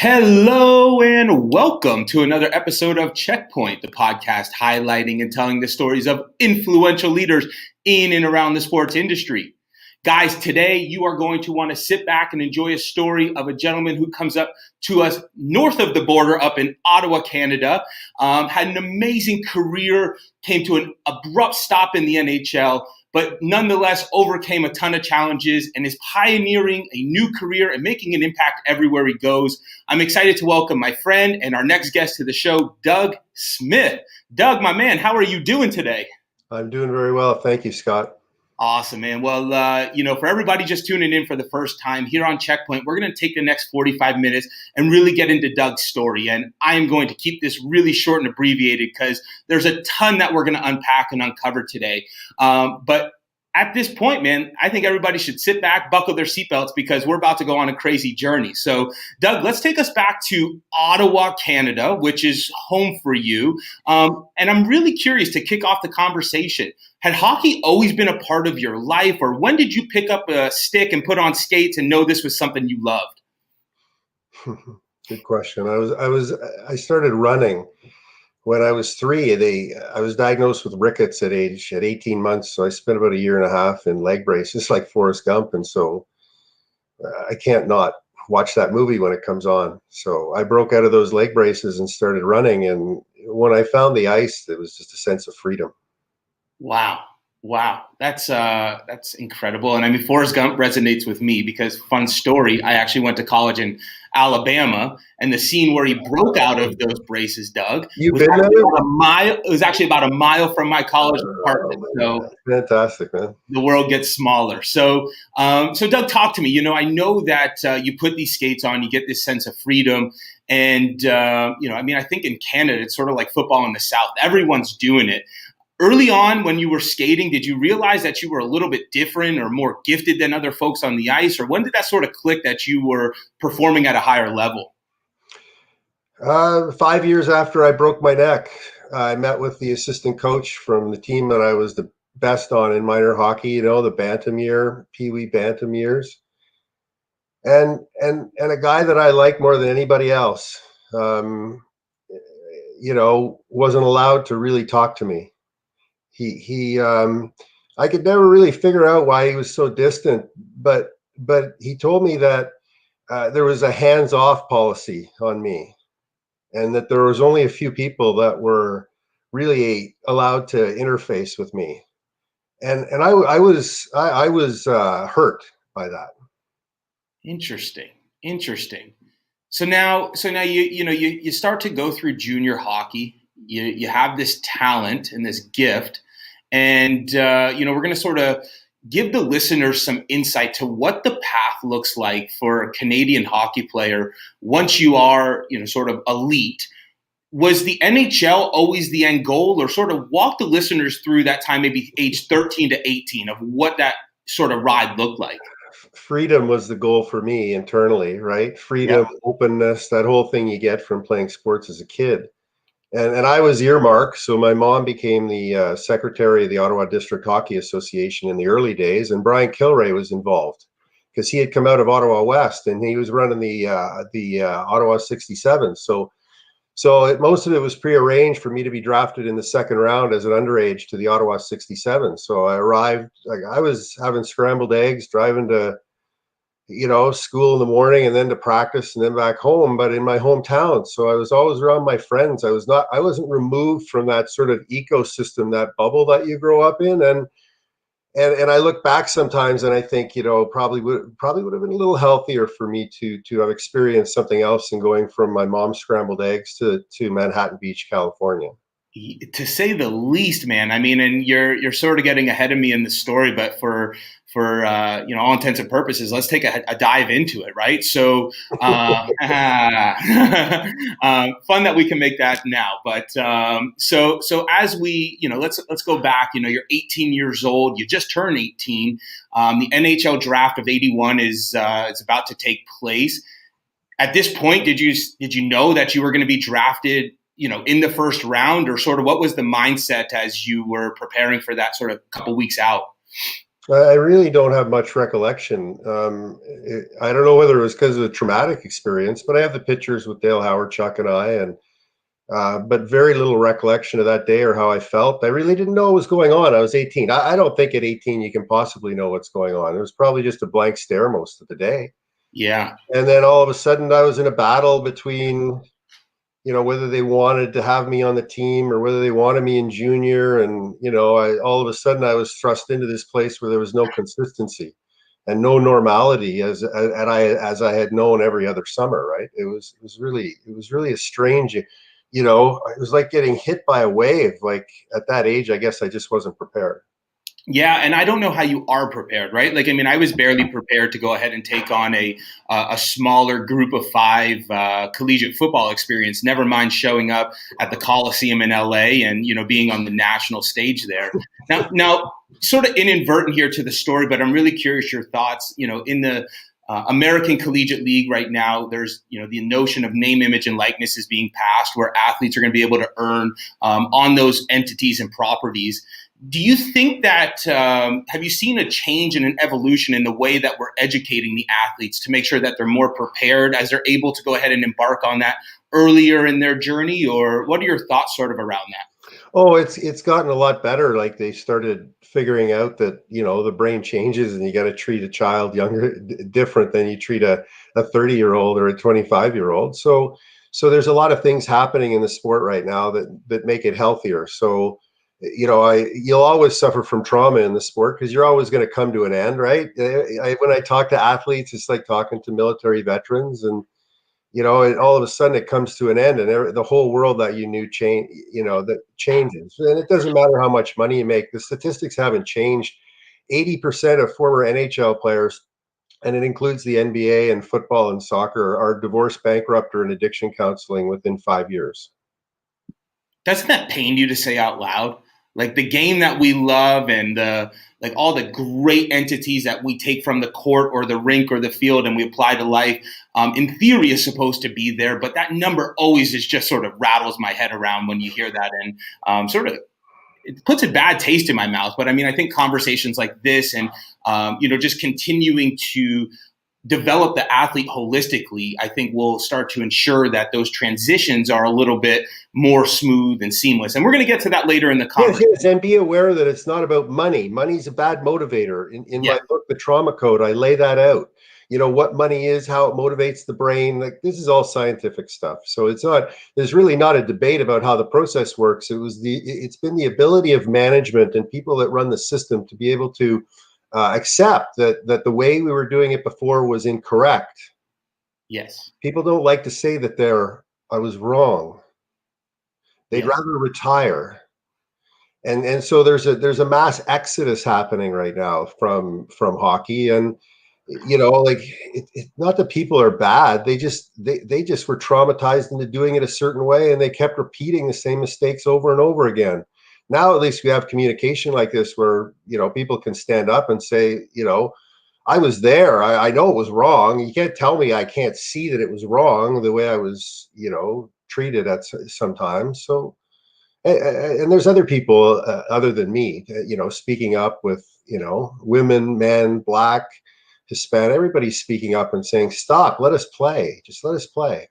Hello and welcome to another episode of Checkpoint, the podcast highlighting and telling the stories of influential leaders in and around the sports industry. Guys, today you are going to want to sit back and enjoy a story of a gentleman who comes up to us north of the border up in Ottawa, Canada, had an amazing career, came to an abrupt stop in the NHL, but nonetheless overcame a ton of challenges and is pioneering a new career and making an impact everywhere he goes. I'm excited to welcome my friend and our next guest to the show, Doug Smith. Doug, my man, how are you doing today? I'm doing very well. Thank you, Scott. Awesome, man. Well, for everybody just tuning in for the first time here on Checkpoint, we're going to take the next 45 minutes and really get into Doug's story. And I am going to keep this really short and abbreviated because there's a ton that we're going to unpack and uncover today. But at this point, man, I think everybody should sit back, buckle their seatbelts because we're about to go on a crazy journey. So, Doug, let's take us back to Ottawa, Canada, which is home for you. And I'm really curious to kick off the conversation. Had hockey always been a part of your life, or when did you pick up a stick and put on skates and know this was something you loved? Good question. I started running when I was 3. I was diagnosed with rickets at 18 months, so I spent about a year and a half in leg braces like Forrest Gump, and so I can't not watch that movie when it comes on. So I broke out of those leg braces and started running, and when I found the ice, it was just a sense of freedom. Wow. That's incredible. And I mean, Forrest Gump resonates with me because, fun story, I actually went to college in Alabama, and the scene where he broke out of those braces, Doug, You've been there? it was actually about a mile from my college apartment. So fantastic, man. The world gets smaller. So Doug, talk to me. You know, I know that you put these skates on, you get this sense of freedom. And, I think in Canada, it's sort of like football in the South. Everyone's doing it. Early on when you were skating, did you realize that you were a little bit different or more gifted than other folks on the ice? Or when did that sort of click that you were performing at a higher level? 5 years after I broke my neck, I met with the assistant coach from the team that I was the best on in minor hockey, the bantam year, Pee-wee bantam years. And a guy that I like more than anybody else, wasn't allowed to really talk to me. I could never really figure out why he was so distant, but he told me that there was a hands-off policy on me, and that there was only a few people that were really allowed to interface with me, and I was hurt by that. Interesting. So now you start to go through junior hockey. You have this talent and this gift. And, we're going to sort of give the listeners some insight to what the path looks like for a Canadian hockey player once you are, sort of elite. Was the NHL always the end goal, or sort of walk the listeners through that time, maybe age 13 to 18, of what that sort of ride looked like? Freedom was the goal for me internally, right? Freedom, yeah. Openness, that whole thing you get from playing sports as a kid. And I was earmarked, so my mom became the secretary of the Ottawa District Hockey Association in the early days, and Brian Kilray was involved because he had come out of Ottawa West and he was running the Ottawa 67. So most of it was prearranged for me to be drafted in the second round as an underage to the Ottawa 67. So I arrived, like I was having scrambled eggs, driving to school in the morning and then to practice and then back home, but in my hometown. So I was always around my friends. I wasn't removed from that sort of ecosystem, that bubble that you grow up in. And I look back sometimes and I think, probably would have been a little healthier for me to have experienced something else than going from my mom's scrambled eggs to Manhattan Beach, California. To say the least, man. I mean, and you're sort of getting ahead of me in the story, but for all intents and purposes, let's take a dive into it, right? So, fun that we can make that now. But so as we, let's go back. You're 18 years old. You just turned 18. The NHL draft of '81 is about to take place. At this point, did you know that you were going to be drafted, in the first round, or sort of what was the mindset as you were preparing for that sort of couple weeks out? I really don't have much recollection. I don't know whether it was because of the traumatic experience, but I have the pictures with Dale Howard, Chuck, and I, and but very little recollection of that day or how I felt. I really didn't know what was going on. I was 18. I don't think at 18 you can possibly know what's going on. It was probably just a blank stare most of the day. Yeah. And then all of a sudden, I was in a battle between, whether they wanted to have me on the team or whether they wanted me in junior. And, all of a sudden I was thrust into this place where there was no consistency and no normality as I had known every other summer. Right. It was really a strange, it was like getting hit by a wave. Like at that age, I guess I just wasn't prepared. Yeah, and I don't know how you are prepared, right? Like, I mean, I was barely prepared to go ahead and take on a smaller group of five collegiate football experience. Never mind showing up at the Coliseum in LA and being on the national stage there. Now, sort of inadvertent here to the story, but I'm really curious your thoughts. In the American Collegiate League right now, there's the notion of name, image, and likeness is being passed, where athletes are going to be able to earn on those entities and properties. Do you think that have you seen a change and an evolution in the way that we're educating the athletes to make sure that they're more prepared as they're able to go ahead and embark on that earlier in their journey? Or what are your thoughts sort of around that? Oh, it's gotten a lot better. Like they started figuring out that, the brain changes and you got to treat a child different than you treat a 30-year-old or a 25-year-old. So there's a lot of things happening in the sport right now that make it healthier. So, you'll always suffer from trauma in the sport because you're always going to come to an end, right? When I talk to athletes, it's like talking to military veterans, and all of a sudden it comes to an end, and the whole world that you knew that changes. And it doesn't matter how much money you make. The statistics haven't changed. 80% of former NHL players, and it includes the NBA and football and soccer, are divorced, bankrupt, or in addiction counseling within 5 years. Doesn't that pain you to say out loud? Like the game that we love and like all the great entities that we take from the court or the rink or the field and we apply to life, in theory is supposed to be there, but that number always is just sort of rattles my head around when you hear that, and sort of it puts a bad taste in my mouth. But I mean, I think conversations like this and just continuing to develop the athlete holistically, I think will start to ensure that those transitions are a little bit more smooth and seamless. And we're going to get to that later in the conversation. Yes, and be aware that it's not about money. Money's a bad motivator. In my book, The Trauma Code, I lay that out. What money is, how it motivates the brain. Like this is all scientific stuff. So there's really not a debate about how the process works. It's been the ability of management and people that run the system to be able to accept that the way we were doing it before was incorrect. Yes. People don't like to say that I was wrong. They'd rather retire. And so there's a mass exodus happening right now from hockey. And like not that people are bad, they just were traumatized into doing it a certain way, and they kept repeating the same mistakes over and over again. Now at least we have communication like this where people can stand up and say, I was there, I know it was wrong. You can't tell me I can't see that it was wrong the way I was treated at sometimes. So and there's other people other than me, speaking up with, women, men, Black, Hispanic, everybody's speaking up and saying, stop, let us play. Just let us play.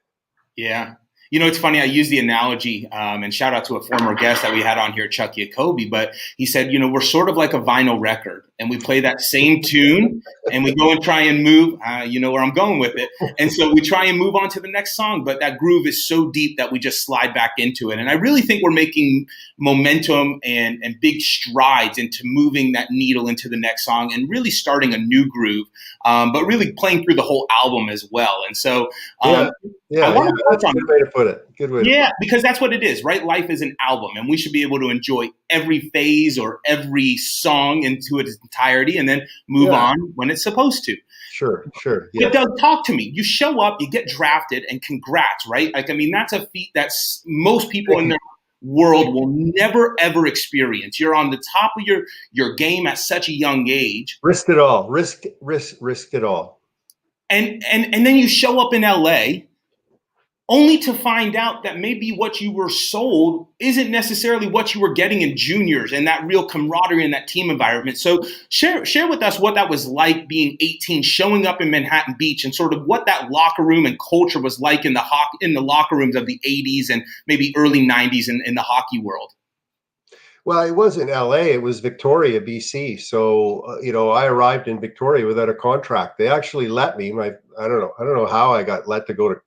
Yeah. It's funny. I use the analogy, and shout out to a former guest that we had on here, Chuck Jacoby, but he said, we're sort of like a vinyl record, and we play that same tune and we go and try and move, where I'm going with it. And so we try and move on to the next song, but that groove is so deep that we just slide back into it. And I really think we're making momentum and big strides into moving that needle into the next song and really starting a new groove, but really playing through the whole album as well. And so, that's a good way to put it. Good way. Yeah, because that's what it is, right? Life is an album, and we should be able to enjoy every phase or every song into its entirety, and then move on when it's supposed to. Sure. Yeah. But Doug, talk to me. You show up, you get drafted, and congrats, right? Like, I mean, that's a feat that most people in their world will never ever experience. You're on the top of your game at such a young age. Risked it all. Risked it all. And then you show up in LA. only to find out that maybe what you were sold isn't necessarily what you were getting in juniors and that real camaraderie in that team environment. So share with us what that was like being 18, showing up in Manhattan Beach, and sort of what that locker room and culture was like in the locker rooms of the 80s and maybe early 90s in the hockey world. Well, it wasn't LA, it was Victoria, BC. So, I arrived in Victoria without a contract. They actually let me, I don't know how I got let to go to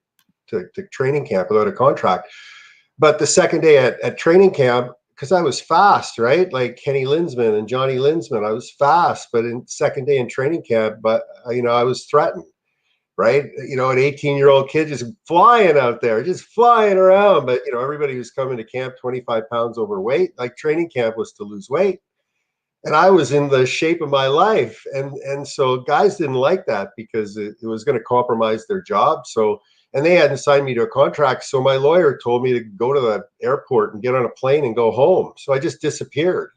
training camp without a contract. But the second day at training camp, because I was fast, right? Like Kenny Linsman and Johnny Linsman, I was fast. But in second day in training camp, I was threatened, right? An 18-year-old kid just flying out there, just flying around. But, everybody was coming to camp 25 pounds overweight. Like training camp was to lose weight. And I was in the shape of my life. And so guys didn't like that because it was going to compromise their job. And they hadn't signed me to a contract. So my lawyer told me to go to the airport and get on a plane and go home. So I just disappeared.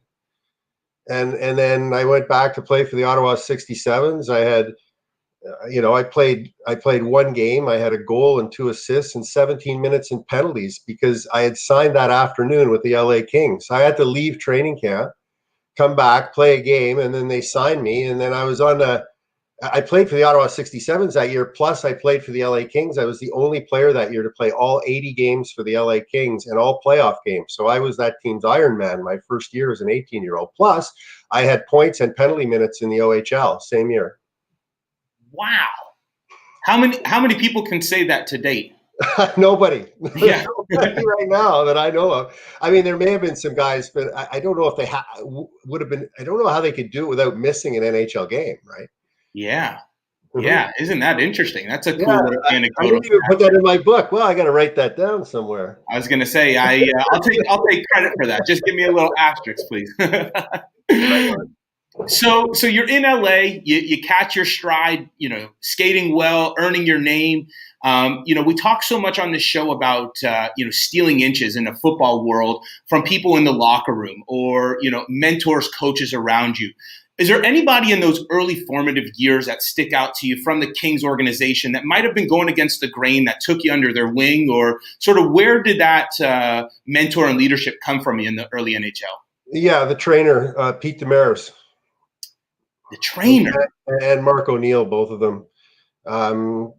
And then I went back to play for the Ottawa 67s. I had, I played one game. I had a goal and 2 assists and 17 minutes in penalties because I had signed that afternoon with the LA Kings. I had to leave training camp, come back, play a game, and then they signed me. And then I played for the Ottawa 67s that year, plus I played for the LA Kings. I was the only player that year to play all 80 games for the LA Kings and all playoff games. So I was that team's Iron Man my first year as an 18-year-old. Plus, I had points and penalty minutes in the OHL same year. Wow. How many people can say that to date? Nobody. Yeah. Nobody right now that I know of. I mean, there may have been some guys, but I don't know if they would have been. I don't know how they could do it without missing an NHL game, right? Yeah. Mm-hmm. Yeah. Isn't that interesting? That's a cool little anecdote. I didn't even put that in my book. Well, I got to write that down somewhere. I was going to say, I'll take credit for that. Just give me a little asterisk, please. So you're in LA, you catch your stride, skating well, earning your name. We talk so much on this show about, stealing inches in the football world from people in the locker room or, mentors, coaches around you. Is there anybody in those early formative years that stick out to you from the Kings organization that might have been going against the grain that took you under their wing, or sort of where did that mentor and leadership come from you in the early NHL? Yeah, the trainer, Pete Demers. The trainer and Mark O'Neill, both of them.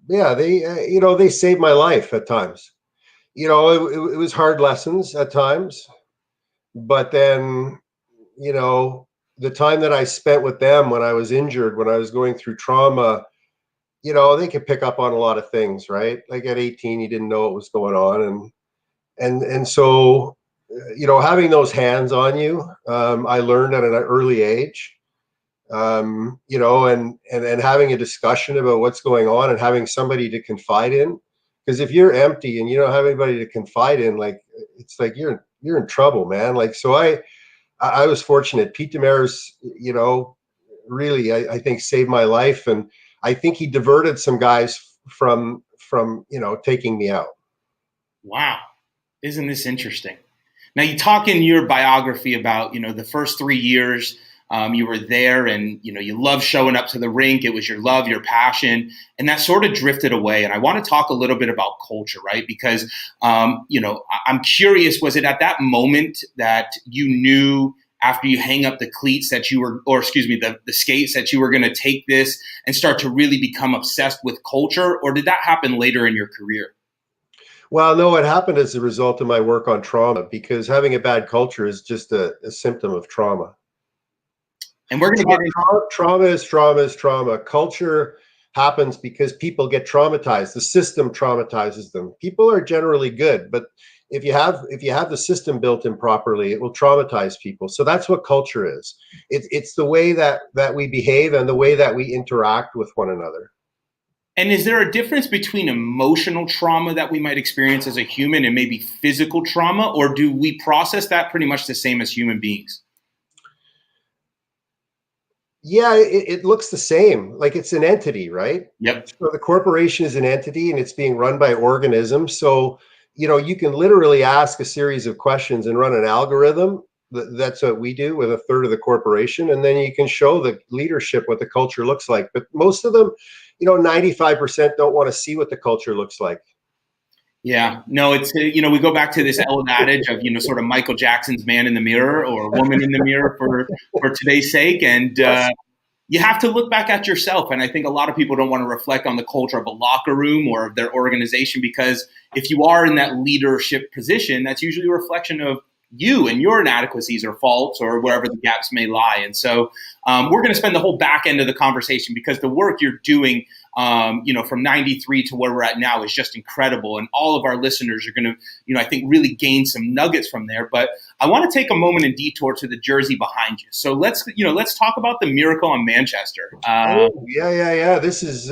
They saved my life at times. It was hard lessons at times, but then, the time that I spent with them when I was injured, when I was going through trauma, they could pick up on a lot of things, right? Like at 18, you didn't know what was going on. And so, having those hands on you, I learned at an early age. And having a discussion about what's going on and having somebody to confide in, because if you're empty and you don't have anybody to confide in, like, it's like you're in trouble, man. Like, so I was fortunate. Pete Demers, really, I think saved my life, and I think he diverted some guys from taking me out. Wow, isn't this interesting? Now, you talk in your biography about the first 3 years. You were there and, you loved showing up to the rink. It was your love, your passion, and that sort of drifted away. And I want to talk a little bit about culture, right? Because, I'm curious, was it at that moment that you knew after you hang up the cleats that you were, or excuse me, the skates, that you were going to take this and start to really become obsessed with culture? Or did that happen later in your career? Well, no, it happened as a result of my work on trauma, because having a bad culture is just a symptom of trauma. And we're going to get into trauma is trauma. Culture happens because people get traumatized. The system traumatizes them. People are generally good, but if you have the system built improperly, it will traumatize people. So that's what culture is. It's the way that we behave and the way that we interact with one another. And is there a difference between emotional trauma that we might experience as a human and maybe physical trauma, or do we process that pretty much the same as human beings? Yeah, it looks the same. Like, it's an entity, right? Yep. So the corporation is an entity and it's being run by organisms. So, you can literally ask a series of questions and run an algorithm. That's what we do with a third of the corporation. And then you can show the leadership what the culture looks like. But most of them, 95% don't want to see what the culture looks like. Yeah, no, it's, we go back to this old adage of, sort of Michael Jackson's man in the mirror or woman in the mirror for today's sake. And Yes. you have to look back at yourself. And I think a lot of people don't want to reflect on the culture of a locker room or of their organization, because if you are in that leadership position, that's usually a reflection of you and your inadequacies or faults or wherever the gaps may lie. And so we're going to spend the whole back end of the conversation, because the work you're doing, from 93 to where we're at now is just incredible. And all of our listeners are going to, I think, really gain some nuggets from there. But I want to take a moment and detour to the jersey behind you. So let's talk about the Miracle on Manchester. Yeah. This is,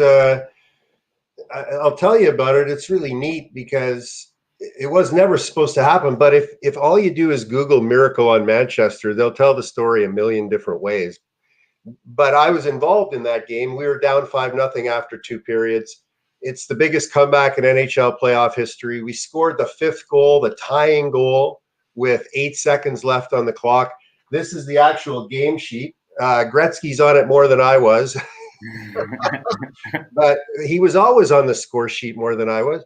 I'll tell you about it. It's really neat because it was never supposed to happen. But if all you do is Google Miracle on Manchester, they'll tell the story a million different ways. But I was involved in that game. We were down 5-0 after 2 periods. It's the biggest comeback in NHL playoff history. We scored the 5th goal, the tying goal, with 8 seconds left on the clock. This is the actual game sheet. Gretzky's on it more than I was. But he was always on the score sheet more than I was.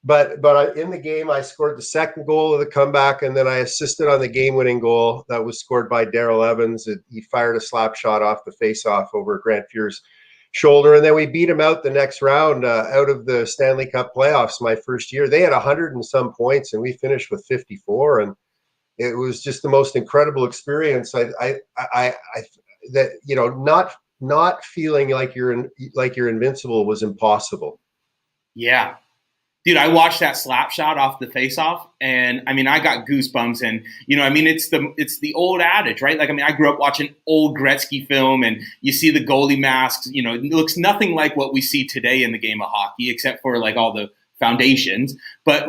But in the game, I scored the 2nd goal of the comeback, and then I assisted on the game-winning goal that was scored by Daryl Evans. He fired a slap shot off the face-off over Grant Fuhr's shoulder, and then we beat him out the next round out of the Stanley Cup playoffs my first year. They had 100 and some points, and we finished with 54, and it was just the most incredible experience. Not feeling like you're invincible was impossible. Yeah. Dude, I watched that slap shot off the face-off, and I got goosebumps. And it's the old adage, right? Like, I grew up watching old Gretzky film, and you see the goalie masks. It looks nothing like what we see today in the game of hockey, except for like all the foundations. But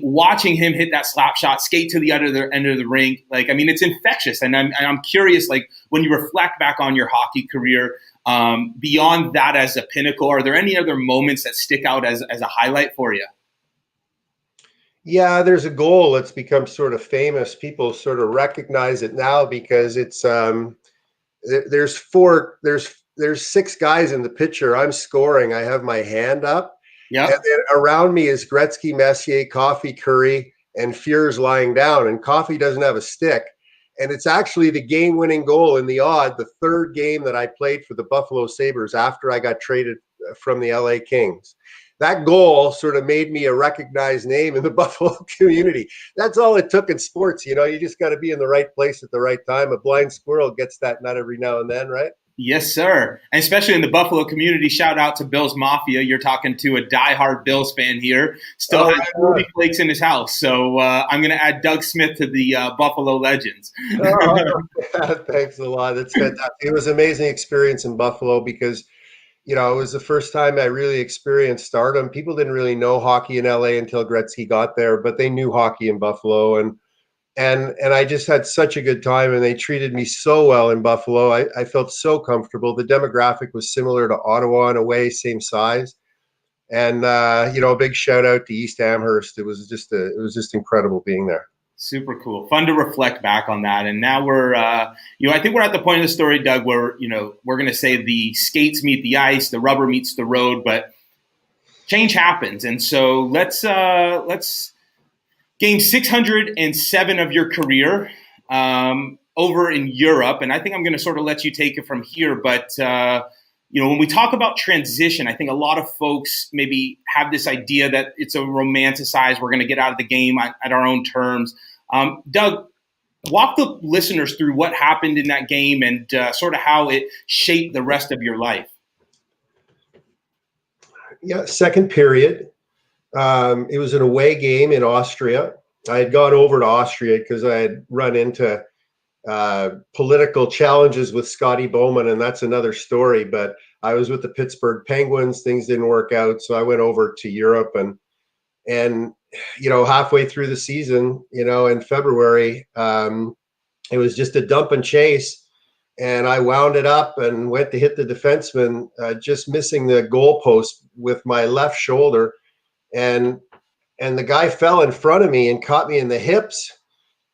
watching him hit that slap shot, skate to the other end of the rink, it's infectious. And I'm curious, like, when you reflect back on your hockey career, beyond that as a pinnacle, are there any other moments that stick out as a highlight for you? Yeah, there's a goal that's become sort of famous. People sort of recognize it now because it's there's 6 guys in the picture. I'm scoring. I have my hand up. Yeah. And then around me is Gretzky, Messier, Coffey, Curry, and Fuhr's lying down. And Coffey doesn't have a stick. And it's actually the game-winning goal in the odd, the 3rd game that I played for the Buffalo Sabres after I got traded from the LA Kings. That goal sort of made me a recognized name in the Buffalo community. That's all it took in sports. You just got to be in the right place at the right time. A blind squirrel gets that nut every now and then, right? Yes, sir. And especially in the Buffalo community, shout out to Bills Mafia. You're talking to a diehard Bills fan here. Still has 40 flakes in his house. So I'm going to add Doug Smith to the Buffalo Legends. Thanks a lot. That's fantastic. It was an amazing experience in Buffalo because, it was the first time I really experienced stardom. People didn't really know hockey in LA until Gretzky got there, but they knew hockey in Buffalo. And I just had such a good time, and they treated me so well in Buffalo. I felt so comfortable. The demographic was similar to Ottawa in a way, same size. And, a big shout out to East Amherst. It was just incredible being there. Super cool. Fun to reflect back on that. And now we're, I think we're at the point of the story, Doug, where, we're going to say the skates meet the ice, the rubber meets the road, but change happens. And so let's game 607 of your career over in Europe. And I think I'm going to sort of let you take it from here. But, when we talk about transition, I think a lot of folks maybe have this idea that it's a romanticized, we're going to get out of the game at our own terms. Doug, walk the listeners through what happened in that game and sort of how it shaped the rest of your life. Yeah, 2nd period. It was an away game in Austria. I had gone over to Austria because I had run into political challenges with Scotty Bowman, and that's another story. But I was with the Pittsburgh Penguins. Things didn't work out, so I went over to Europe, and halfway through the season, in February, it was just a dump and chase, and I wound it up and went to hit the defenseman, just missing the goalpost with my left shoulder, and the guy fell in front of me and caught me in the hips.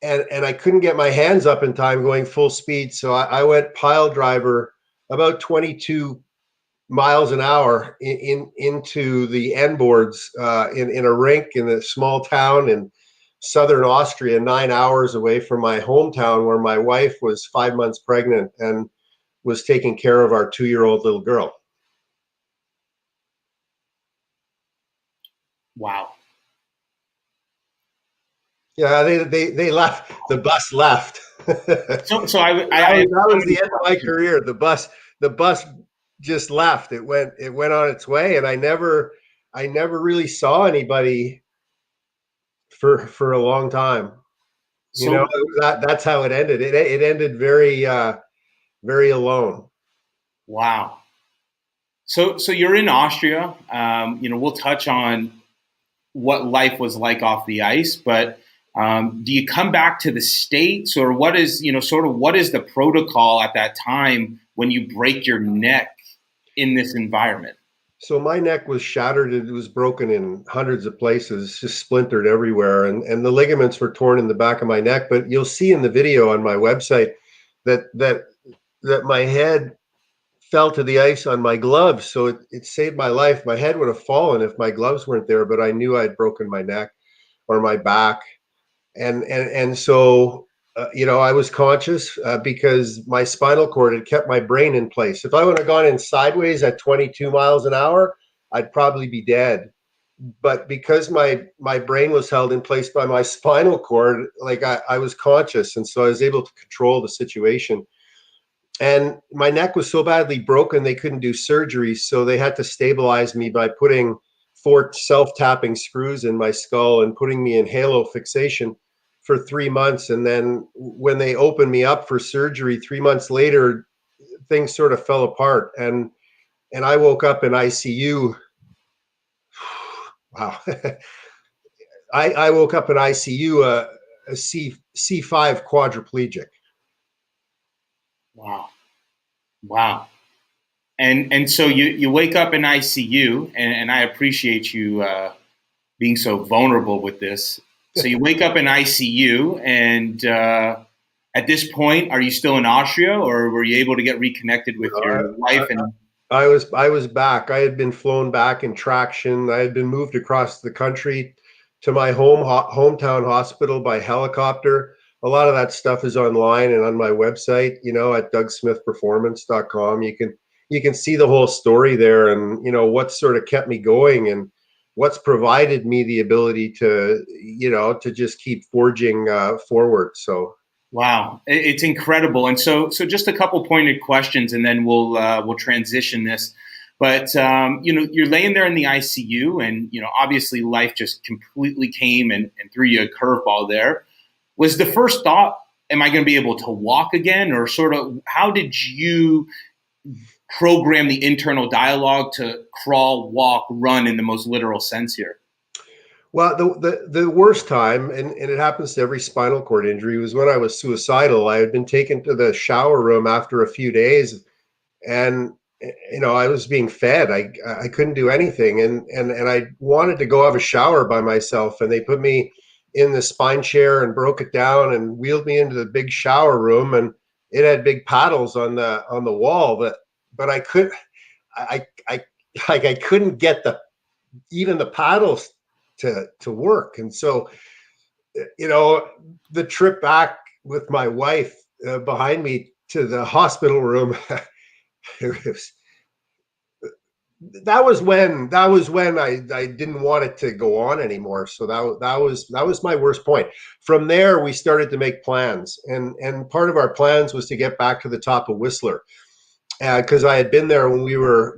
And I couldn't get my hands up in time going full speed. So I went pile driver about 22 miles an hour into the end boards in a rink in a small town in southern Austria, 9 hours away from my hometown, where my wife was 5 months pregnant and was taking care of our 2-year-old little girl. Wow. Yeah, they left. The bus left. So That was the end of my career. The bus just left. It went on its way, and I never really saw anybody for a long time. You know, that's how it ended. It ended very very alone. Wow. So you're in Austria. We'll touch on what life was like off the ice, but do you come back to the States, or what is what is the protocol at that time when you break your neck in this environment? So my neck was shattered. It was broken in hundreds of places, just splintered everywhere, and the ligaments were torn in the back of my neck. But you'll see in the video on my website that my head fell to the ice on my gloves, so it saved my life. My head would have fallen if my gloves weren't there, but I knew I'd broken my neck or my back, and so I was conscious because my spinal cord had kept my brain in place. If I would have gone in sideways at 22 miles an hour, I'd probably be dead. But because my brain was held in place by my spinal cord, like I was conscious, and so I was able to control the situation. And my neck was so badly broken they couldn't do surgery, so they had to stabilize me by putting 4 self-tapping screws in my skull and putting me in halo fixation for 3 months. And then when they opened me up for surgery 3 months later, things sort of fell apart, and I woke up in ICU. Wow. I woke up in ICU a C5 quadriplegic. Wow. Wow. And so you wake up in ICU, and I appreciate you being so vulnerable with this. So you wake up in ICU, and at this point, are you still in Austria, or were you able to get reconnected with your wife? I was back. I had been flown back in traction. I had been moved across the country to my hometown hospital by helicopter. A lot of that stuff is online and on my website, at DougSmithPerformance.com. You can see the whole story there, and what sort of kept me going and what's provided me the ability to to just keep forging forward. So wow, it's incredible. And so just a couple pointed questions, and then we'll transition this. But you're laying there in the ICU, and obviously life just completely came and threw you a curveball there. Was the first thought, am I going to be able to walk again? Or sort of, how did you program the internal dialogue to crawl, walk, run in the most literal sense here? Well, the worst time, and it happens to every spinal cord injury, was when I was suicidal. I had been taken to the shower room after a few days, and I was being fed. I couldn't do anything, and I wanted to go have a shower by myself, and they put me in the spine chair and broke it down and wheeled me into the big shower room, and it had big paddles on the wall, but I couldn't get even the paddles to work. And so the trip back with my wife behind me to the hospital room, that was when I didn't want it to go on anymore. So that was my worst point. From there, we started to make plans, and part of our plans was to get back to the top of Whistler, because I had been there when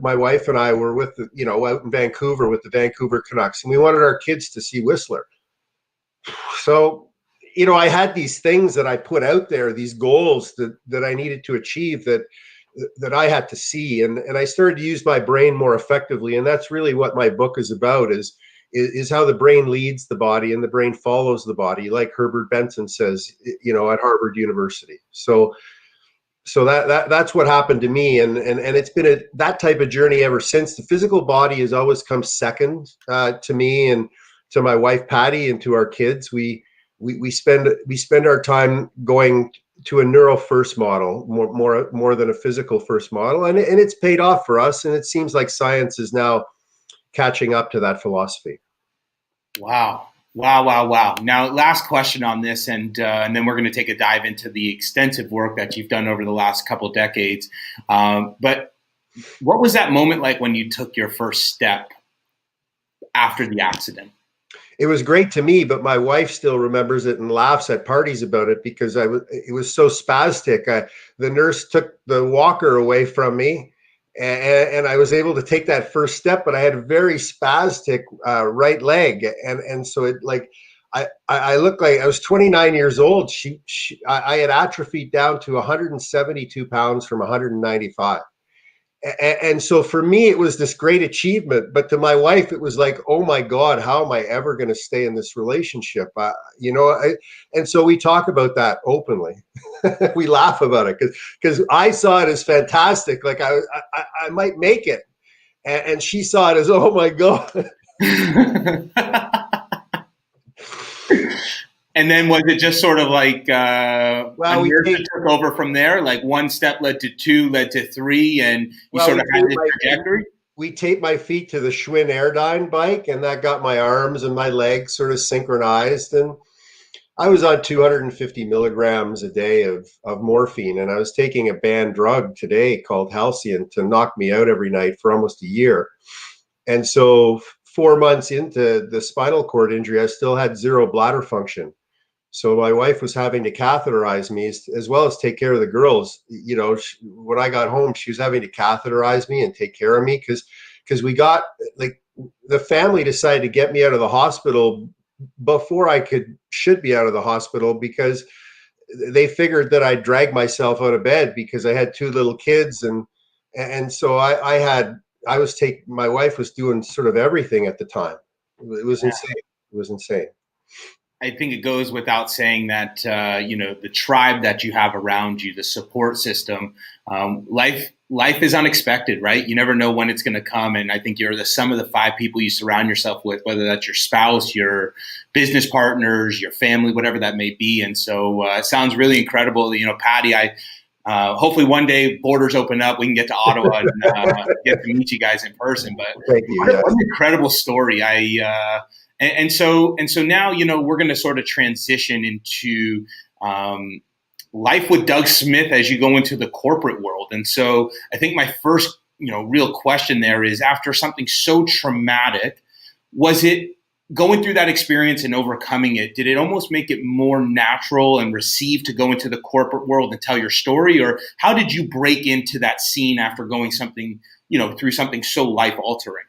my wife and I were with out in Vancouver with the Vancouver Canucks, and we wanted our kids to see Whistler. So I had these things that I put out there, these goals that I needed to achieve, that I had to see, and I started to use my brain more effectively. And that's really what my book is about, is how the brain leads the body and the brain follows the body, like Herbert Benson says, at Harvard University. So that's what happened to me, and it's been that type of journey ever since. The physical body has always come second to me and to my wife Patty and to our kids. We spend our time going to a neuro first model, more than a physical first model, and it's paid off for us. And it seems like science is now catching up to that philosophy. Wow. Wow, wow, wow. Now, last question on this, and then we're going to take a dive into the extensive work that you've done over the last couple decades. But what was that moment like when you took your first step after the accident? It was great to me, but my wife still remembers it and laughs at parties about it because it was so spastic. The nurse took the walker away from me, and I was able to take that first step, but I had a very spastic right leg, and so it like I looked like I was 29 years old. I had atrophied down to 172 pounds from 195. And so for me, it was this great achievement. But to my wife, it was like, oh my God, how am I ever going to stay in this relationship? And so we talk about that openly. We laugh about it because I saw it as fantastic. Like I might make it. And she saw it as, oh my God. And then was it just sort of like we took over from there? Like one step led to two, led to three, and you sort of had this trajectory? We taped my feet to the Schwinn Airdyne bike, and that got my arms and my legs sort of synchronized. And I was on 250 milligrams a day of morphine, and I was taking a banned drug today called Halcyon to knock me out every night for almost a year. And so 4 months into the spinal cord injury, I still had zero bladder function. So my wife was having to catheterize me as well as take care of the girls. When I got home, she was having to catheterize me and take care of me because we got like the family decided to get me out of the hospital before I should be out of the hospital because they figured that I'd drag myself out of bed because I had two little kids and so my wife was doing sort of everything at the time. It was insane. It was insane. I think it goes without saying that, the tribe that you have around you, the support system, life is unexpected, right? You never know when it's going to come. And I think you're the sum of the five people you surround yourself with, whether that's your spouse, your business partners, your family, whatever that may be. And so it sounds really incredible. Patty, hopefully one day borders open up, we can get to Ottawa and get to meet you guys in person. But thank you. What an incredible story. And so now, we're going to sort of transition into life with Doug Smith as you go into the corporate world. And so I think my first, real question there is, after something so traumatic, was it going through that experience and overcoming it, did it almost make it more natural and received to go into the corporate world and tell your story? Or how did you break into that scene after going through something so life altering?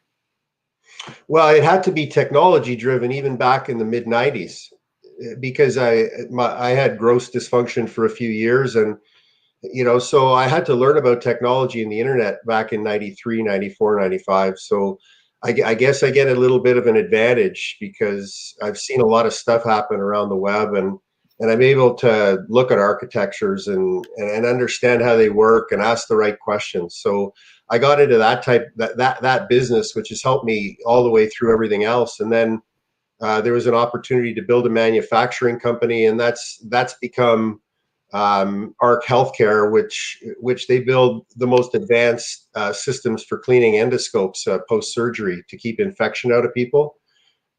Well, it had to be technology driven even back in the mid 90s because I had gross dysfunction for a few years. And, so I had to learn about technology and the internet back in 93, 94, 95. So I guess I get a little bit of an advantage because I've seen a lot of stuff happen around the web and I'm able to look at architectures and understand how they work and ask the right questions. So I got into that business, which has helped me all the way through everything else. And then there was an opportunity to build a manufacturing company, and that's become ARC Healthcare, which they build the most advanced systems for cleaning endoscopes post surgery to keep infection out of people.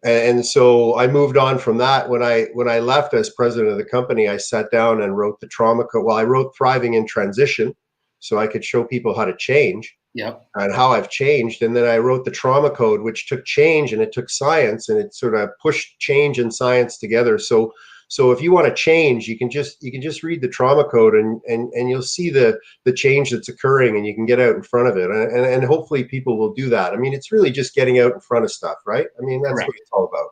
And so I moved on from that. When I left as president of the company, I sat down and wrote the trauma code. Well, I wrote Thriving in Transition, so I could show people how to change. Yep. And how I've changed. And then I wrote the trauma code, which took change and it took science and it sort of pushed change and science together. So if you want to change, you can just read the trauma code and you'll see the change that's occurring and you can get out in front of it. And hopefully people will do that. I mean, it's really just getting out in front of stuff, right? I mean, that's Correct. what it's all about.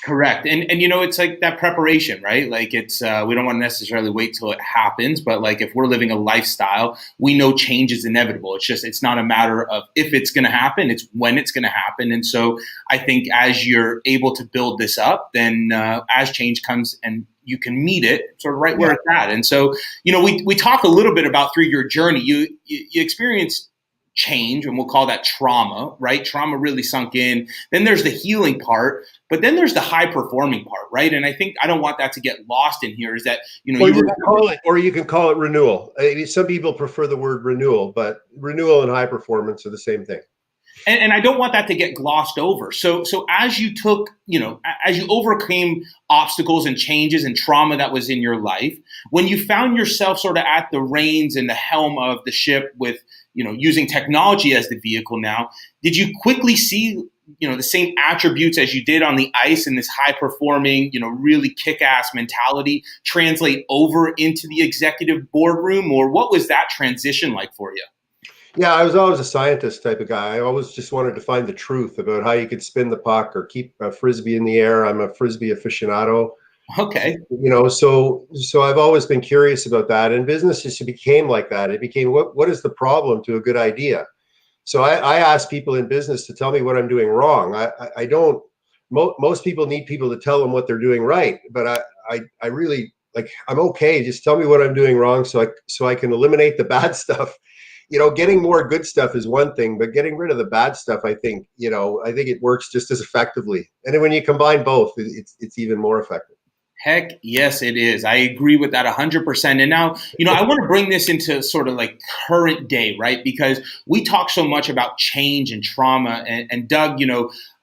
Correct. And it's like that preparation, right? Like it's, we don't want to necessarily wait till it happens, but like if we're living a lifestyle, we know change is inevitable. It's not a matter of if it's going to happen, it's when it's going to happen. And so I think as you're able to build this up, then as change comes and you can meet it sort of right where it's at. And so, we talk a little bit about through your journey, you experienced change, and we'll call that trauma, right? Trauma really sunk in. Then there's the healing part, but then there's the high performing part, right? And I think I don't want that to get lost in here. Is that or you can call it renewal. I mean, some people prefer the word renewal, but renewal and high performance are the same thing. And I don't want that to get glossed over. So as you took, as you overcame obstacles and changes and trauma that was in your life, when you found yourself sort of at the reins and the helm of the ship with, using technology as the vehicle now, did you quickly see, the same attributes as you did on the ice and this high performing, really kick-ass mentality translate over into the executive boardroom? Or what was that transition like for you? Yeah, I was always a scientist type of guy. I always just wanted to find the truth about how you could spin the puck or keep a frisbee in the air. I'm a frisbee aficionado. Okay. So I've always been curious about that. And business just became like that. It became what is the problem to a good idea? So I ask people in business to tell me what I'm doing wrong. I don't. Most people need people to tell them what they're doing right. But I really I'm okay. Just tell me what I'm doing wrong so I can eliminate the bad stuff. Getting more good stuff is one thing, but getting rid of the bad stuff, I think it works just as effectively. And then when you combine both, it's even more effective. Heck, yes, it is. I agree with that 100%. And now, I want to bring this into sort of like current day, right? Because we talk so much about change and trauma. And Doug,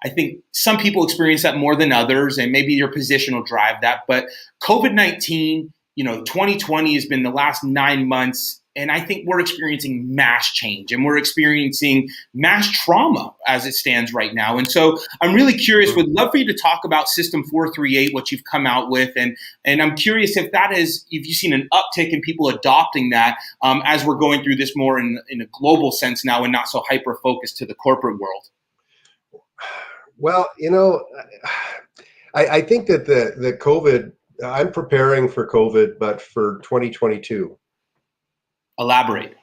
I think some people experience that more than others, and maybe your position will drive that. But COVID-19, 2020 has been the last 9 months. And I think we're experiencing mass change and we're experiencing mass trauma as it stands right now. And so I'm really curious, would love for you to talk about System 438, what you've come out with. And I'm curious if you've seen an uptick in people adopting that as we're going through this more in a global sense now and not so hyper-focused to the corporate world. Well, I think that the COVID, I'm preparing for COVID, but for 2022. Elaborate.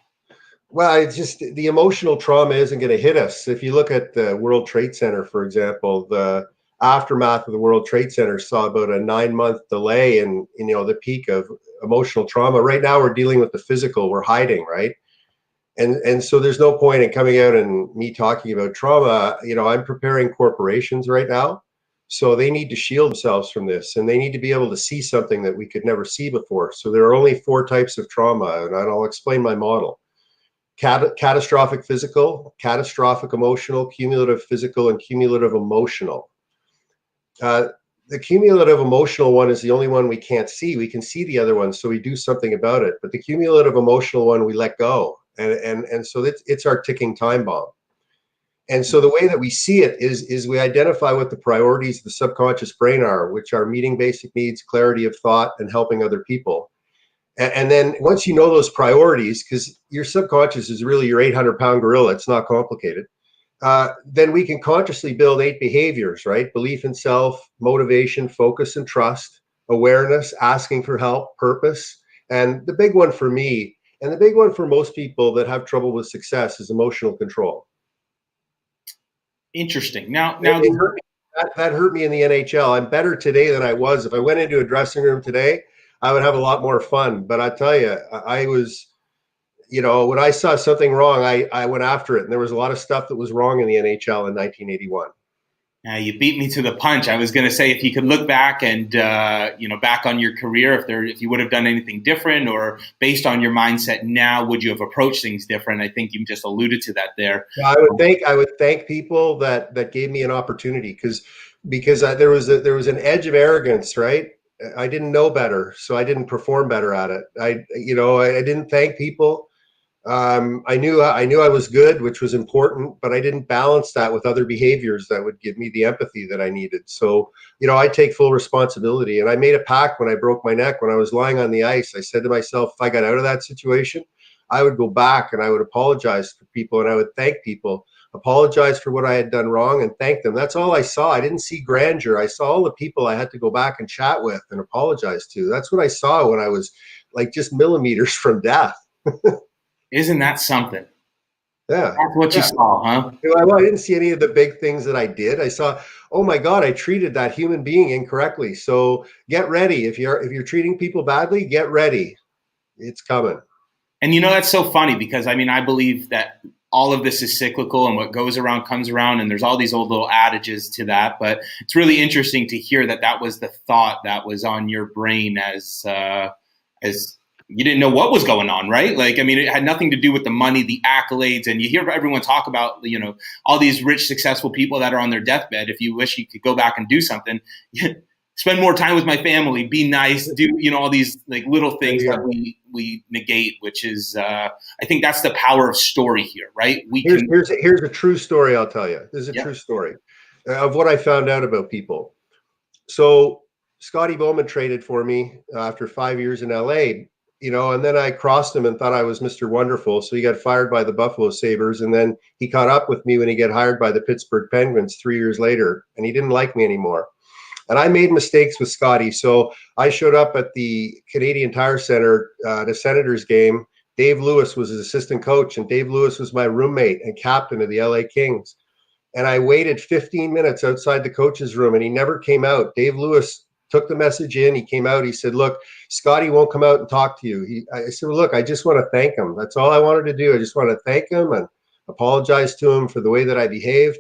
Well, it's just the emotional trauma isn't going to hit us. If you look at the World Trade Center, for example, the aftermath of the World Trade Center saw about a 9-month delay in the peak of emotional trauma. Right now, we're dealing with the physical. We're hiding, right? And so there's no point in coming out and me talking about trauma. I'm preparing corporations right now. So they need to shield themselves from this, and they need to be able to see something that we could never see before. So there are only 4 types of trauma, and I'll explain my model. Catastrophic physical, catastrophic emotional, cumulative physical, and cumulative emotional. The cumulative emotional one is the only one we can't see. We can see the other one, so we do something about it. But the cumulative emotional one, we let go. And so it's our ticking time bomb. And so the way that we see it is we identify what the priorities of the subconscious brain are, which are meeting basic needs, clarity of thought, and helping other people. And then once you know those priorities, because your subconscious is really your 800-pound gorilla, it's not complicated, then we can consciously build 8 behaviors, right? Belief in self, motivation, focus and trust, awareness, asking for help, purpose. And the big one for me, and the big one for most people that have trouble with success, is emotional control. Interesting. Now that hurt me in the NHL. I'm better today than I was. If I went into a dressing room today, I would have a lot more fun. But I tell you, I was, when I saw something wrong, I went after it. And there was a lot of stuff that was wrong in the NHL in 1981. You beat me to the punch. I was going to say, if you could look back and back on your career, if you would have done anything different, or based on your mindset now, would you have approached things different? I think you just alluded to that there. I would thank people that gave me an opportunity because there was an edge of arrogance, right? I didn't know better, so I didn't perform better at it. I didn't thank people. I knew I was good, which was important, but I didn't balance that with other behaviors that would give me the empathy that I needed. So, I take full responsibility. And I made a pact when I broke my neck, when I was lying on the ice. I said to myself, if I got out of that situation, I would go back and I would apologize for people, and I would thank people, apologize for what I had done wrong and thank them. That's all I saw. I didn't see grandeur. I saw all the people I had to go back and chat with and apologize to. That's what I saw when I was like just millimeters from death. Isn't that something? Yeah. That's what you saw, huh? I didn't see any of the big things that I did. I saw, oh my God, I treated that human being incorrectly. So get ready. If you're treating people badly, get ready. It's coming. And that's so funny because I believe that all of this is cyclical, and what goes around comes around, and there's all these old little adages to that. But it's really interesting to hear that was the thought that was on your brain as you didn't know what was going on, right? Like, I mean, it had nothing to do with the money, the accolades, and you hear everyone talk about, all these rich, successful people that are on their deathbed. If you wish you could go back and do something, spend more time with my family, be nice, do, all these like little things that we negate, which is, I think that's the power of story here, right? Here's a true story I'll tell you. This is a true story of what I found out about people. So Scotty Bowman traded for me after 5 years in LA, and then I crossed him and thought I was Mr. Wonderful. So he got fired by the Buffalo Sabres, and then he caught up with me when he got hired by the Pittsburgh Penguins 3 years later, and he didn't like me anymore. And I made mistakes with Scotty. So I showed up at the Canadian Tire Center, the Senators game. Dave Lewis was his assistant coach, and Dave Lewis was my roommate and captain of the LA Kings. And I waited 15 minutes outside the coach's room, and he never came out. Dave Lewis took the message in. He came out. He said, "Look, Scotty won't come out and talk to you." I said, "Well, look, I just want to thank him. That's all I wanted to do. I just want to thank him and apologize to him for the way that I behaved."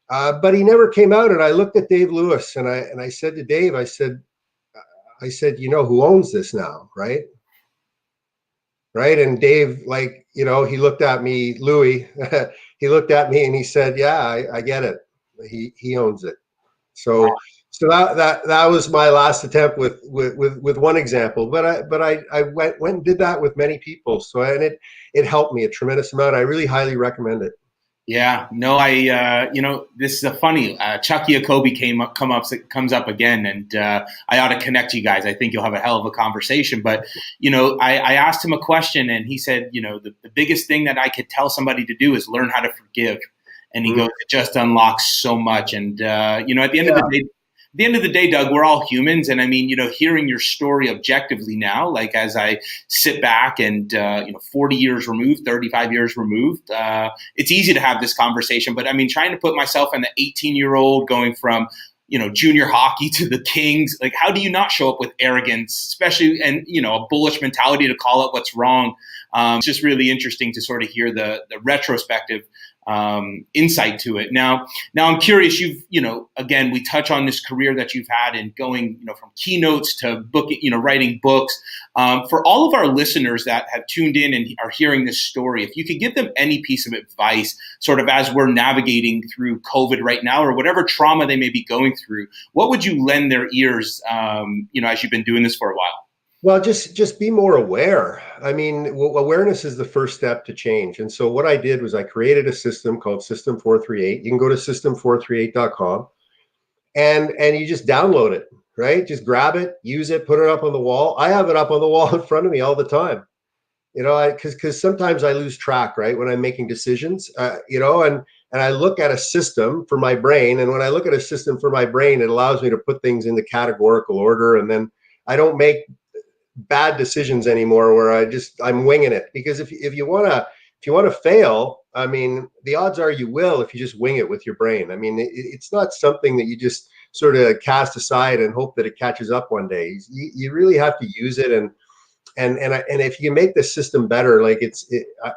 But he never came out. And I looked at Dave Lewis, and I said to Dave, I said, "You know who owns this now, right?" Right. And Dave, he looked at me, Louis, he looked at me and he said, "Yeah, I get it. He owns it." So that was my last attempt with one example, but I went and did that with many people. So, and it helped me a tremendous amount. I really highly recommend it. Yeah, no, this is a funny, Chuck Jacoby comes up again, and I ought to connect you guys. I think you'll have a hell of a conversation. But, I asked him a question, and he said, the biggest thing that I could tell somebody to do is learn how to forgive. And he goes, it just unlocks so much. And, at the end of the day, Doug, we're all humans. And I mean, hearing your story objectively now, like as I sit back and, 40 years removed, 35 years removed, it's easy to have this conversation. But I mean, trying to put myself in the 18-year-old going from, junior hockey to the Kings, like how do you not show up with arrogance, especially, and, a bullish mentality to call out what's wrong? It's just really interesting to sort of hear the retrospective insight to it. Now I'm curious, again, we touch on this career that you've had and going, from keynotes to book, writing books. For all of our listeners that have tuned in and are hearing this story, if you could give them any piece of advice, sort of as we're navigating through COVID right now, or whatever trauma they may be going through, what would you lend their ears, as you've been doing this for a while? Well, just be more aware. I mean, awareness is the first step to change. And so what I did was I created a system called System 438. You can go to system438.com and you just download it, right? Just grab it, use it, put it up on the wall. I have it up on the wall in front of me all the time, because sometimes I lose track, right? When I'm making decisions, and I look at a system for my brain. And when I look at a system for my brain, it allows me to put things into categorical order. And then I don't make bad decisions anymore where I'm winging it, because if you want to fail, I mean, the odds are you will if you just wing it with your brain. I mean, it's not something that you just sort of cast aside and hope that it catches up one day. You really have to use it, and if you make the system better, like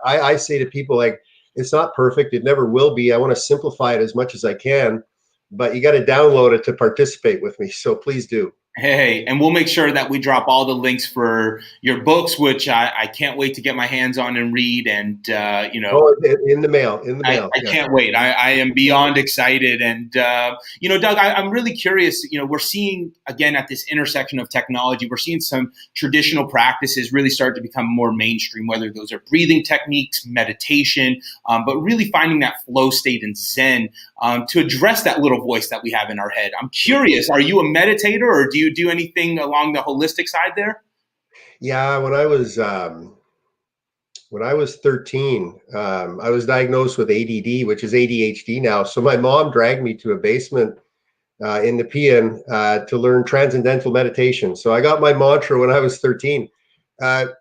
I say to people, like, it's not perfect, it never will be. I want to simplify it as much as I can, but you got to download it to participate with me. So please do. Hey, and we'll make sure that we drop all the links for your books, which I can't wait to get my hands on and read. And, in the mail, I can't wait. I am beyond excited. And, Doug, I'm really curious, we're seeing, again, at this intersection of technology, we're seeing some traditional practices really start to become more mainstream, whether those are breathing techniques, meditation, but really finding that flow state and Zen to address that little voice that we have in our head. I'm curious, are you a meditator, or do you do anything along the holistic side there? Yeah, when I was 13, I was diagnosed with ADD, which is ADHD now. So my mom dragged me to a basement in Nepean to learn transcendental meditation. So I got my mantra when I was 13. But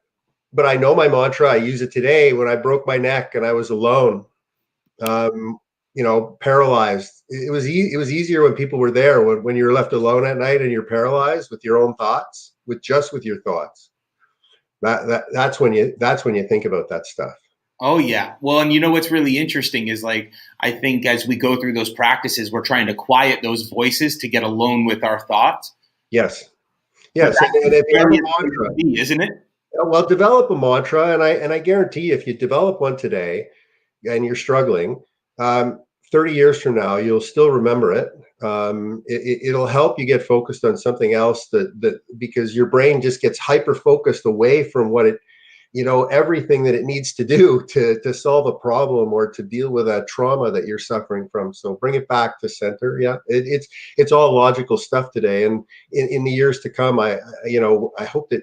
I know my mantra. I use it today when I broke my neck and I was alone, paralyzed. It was easier when people were there. When you're left alone at night and you're paralyzed with your own thoughts, with your thoughts. That's when you think about that stuff. Oh yeah. Well, and you know what's really interesting is like I think as we go through those practices, we're trying to quiet those voices to get alone with our thoughts. Yes. But Yes. And that's if you have very a important mantra, to be, isn't it? well, develop a mantra, and I guarantee you, if you develop one today and you're struggling, 30 years from now, you'll still remember it. It'll help you get focused on something else that because your brain just gets hyper focused away from what it, everything that it needs to do to solve a problem or to deal with a trauma that you're suffering from. So bring it back to center. Yeah, it's all logical stuff today, and in the years to come, I hope that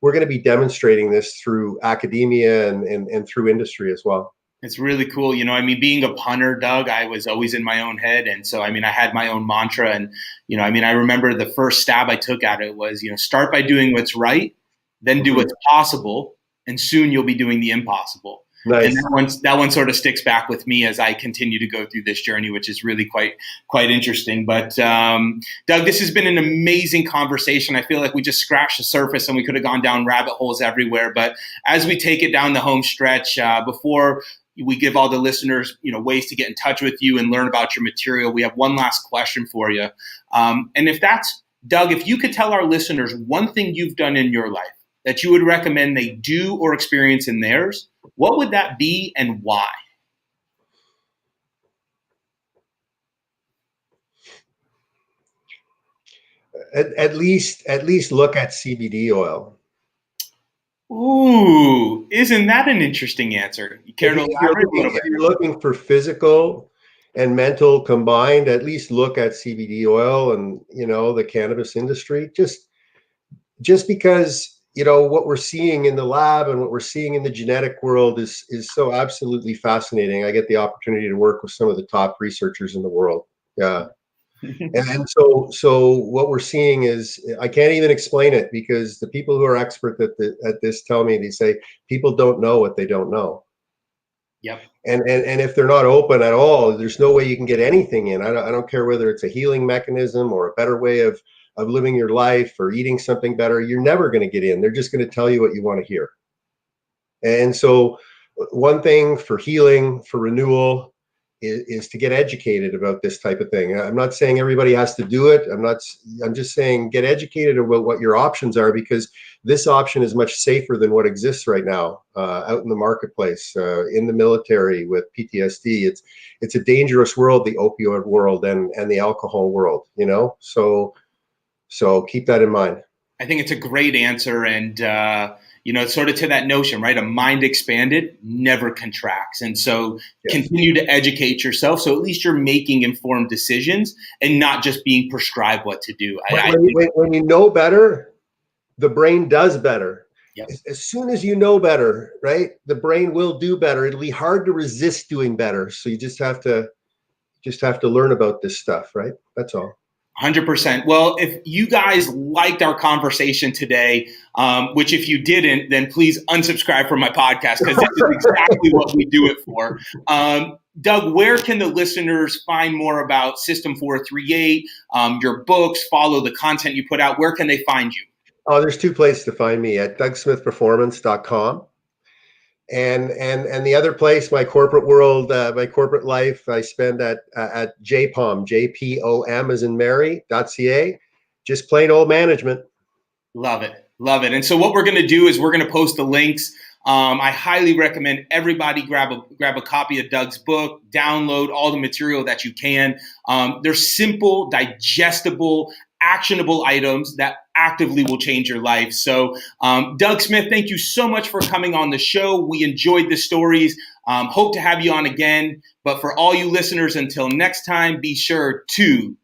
we're going to be demonstrating this through academia and through industry as well. It's really cool. I mean, being a punter, Doug, I was always in my own head. And so, I mean, I had my own mantra. And, I mean, I remember the first stab I took at it was, start by doing what's right, then do what's possible, and soon you'll be doing the impossible. And Nice. that one sort of sticks back with me as I continue to go through this journey, which is really quite interesting. But Doug, this has been an amazing conversation. I feel like we just scratched the surface and we could have gone down rabbit holes everywhere. But as we take it down the home stretch, before we give all the listeners, ways to get in touch with you and learn about your material, we have one last question for you. And if that's, Doug, if you could tell our listeners one thing you've done in your life that you would recommend they do or experience in theirs, what would that be and why? At least look at CBD oil. Ooh, isn't that an interesting answer? You care If, to you, if you're elaborate a looking, little if bit? you're looking for physical and mental combined, at least look at CBD oil and the cannabis industry. Just because what we're seeing in the lab and what we're seeing in the genetic world is so absolutely fascinating. I get the opportunity to work with some of the top researchers in the world. Yeah. And so what we're seeing is I can't even explain it because the people who are expert at this tell me, they say people don't know what they don't know. Yep. And if they're not open at all, there's no way you can get anything in. I don't care whether it's a healing mechanism or a better way of living your life or eating something better. You're never going to get in. They're just going to tell you what you want to hear. And so one thing for healing, for renewal, is to get educated about this type of thing. I'm not saying everybody has to do it. I'm just saying get educated about what your options are, because this option is much safer than what exists right now out in the marketplace, in the military with PTSD. It's a dangerous world, the opioid world and the alcohol world, so keep that in mind. I think it's a great answer. And, it's sort of to that notion, right? A mind expanded never contracts. And so Yes. continue to educate yourself. So at least you're making informed decisions and not just being prescribed what to do. When you know better, the brain does better. Yep. As soon as you know better, right, the brain will do better. It'll be hard to resist doing better. So you just have to learn about this stuff, right? That's all. 100%. Well, if you guys liked our conversation today, which if you didn't, then please unsubscribe from my podcast because this is exactly what we do it for. Doug, where can the listeners find more about System 438, your books, follow the content you put out? Where can they find you? Oh, there's two places to find me at DougSmithPerformance.com. And the other place, my corporate world, my corporate life, I spend at JPOM, JPOM as in Mary.ca. Just plain old management. Love it. Love it. And so what we're going to do is we're going to post the links. I highly recommend everybody grab a copy of Doug's book, download all the material that you can. They're simple, digestible, actionable items that actively will change your life. So, Doug Smith, thank you so much for coming on the show. We enjoyed the stories. Hope to have you on again. But for all you listeners, until next time, be sure to